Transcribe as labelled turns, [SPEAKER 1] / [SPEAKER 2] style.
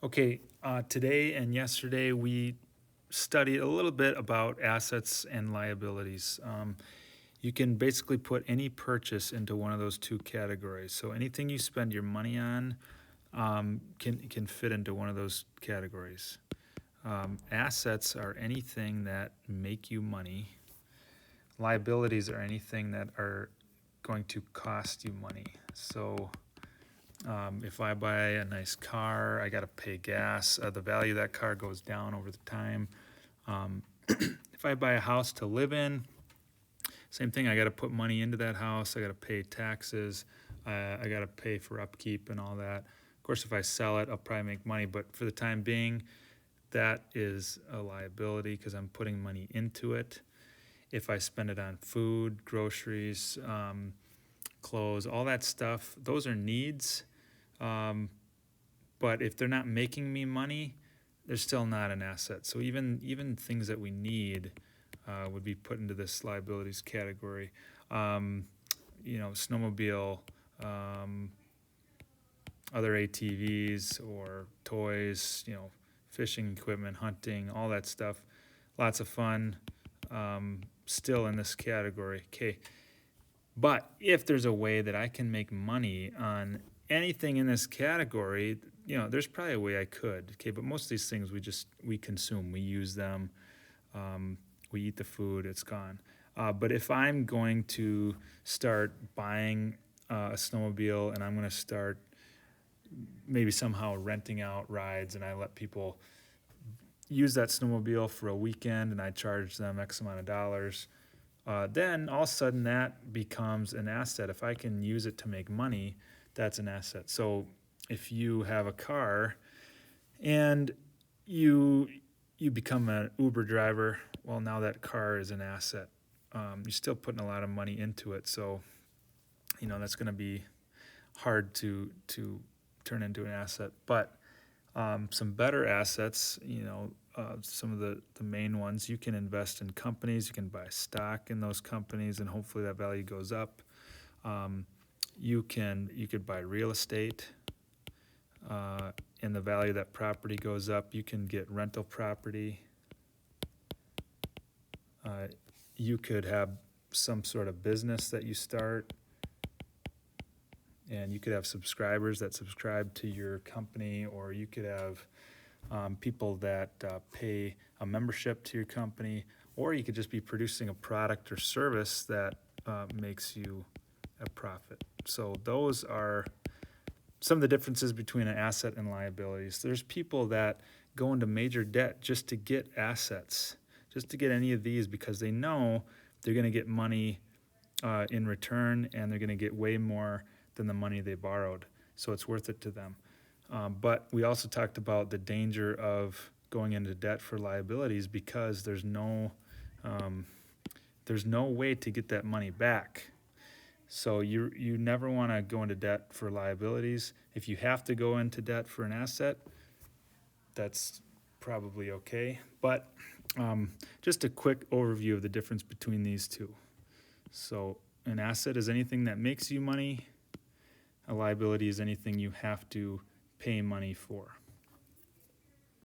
[SPEAKER 1] Okay, today and yesterday we studied a little bit about assets and liabilities. You can basically put any purchase into one of those two categories. So anything you spend your money on can fit into one of those categories. Assets are anything that make you money. Liabilities are anything that are going to cost you money. So if I buy a nice car, I got to pay gas. The value of that car goes down over the time. If I buy a house to live in, same thing. I got to put money into that house. I got to pay taxes. I got to pay for upkeep and all that. Of course, if I sell it, I'll probably make money. But for the time being, that is a liability because I'm putting money into it. If I spend it on food, groceries, clothes, all that stuff, those are needs. But if they're not making me money, they're still not an asset. So even things that we need would be put into this liabilities category. Snowmobile, other ATVs or toys, fishing equipment, hunting, all that stuff. Lots of fun. Still in this category. Okay. But if there's a way that I can make money on anything in this category, there's probably a way I could. Okay, but most of these things we consume, we use them, we eat the food, it's gone. But if I'm going to start buying a snowmobile and I'm going to start maybe somehow renting out rides and I let people use that snowmobile for a weekend and I charge them X amount of dollars, then all of a sudden that becomes an asset. If I can use it to make money, that's an asset. So if you have a car and you become an Uber driver, well, now that car is an asset. You're still putting a lot of money into it, so that's going to be hard to turn into an asset. But some better assets, some of the main ones, you can invest in companies, you can buy stock in those companies, and hopefully that value goes up. You could buy real estate, and the value of that property goes up. You can get rental property. You could have some sort of business that you start, and you could have subscribers that subscribe to your company, or you could have people that pay a membership to your company, or you could just be producing a product or service that makes you a profit. So those are some of the differences between an asset and liabilities. There's people that go into major debt just to get assets, just to get any of these because they know they're going to get money in return and they're going to get way more than the money they borrowed. So it's worth it to them. But we also talked about the danger of going into debt for liabilities because there's no way to get that money back. So you never want to go into debt for liabilities. If you have to go into debt for an asset, that's probably okay. But just a quick overview of the difference between these two. So an asset is anything that makes you money. A liability is anything you have to pay money for.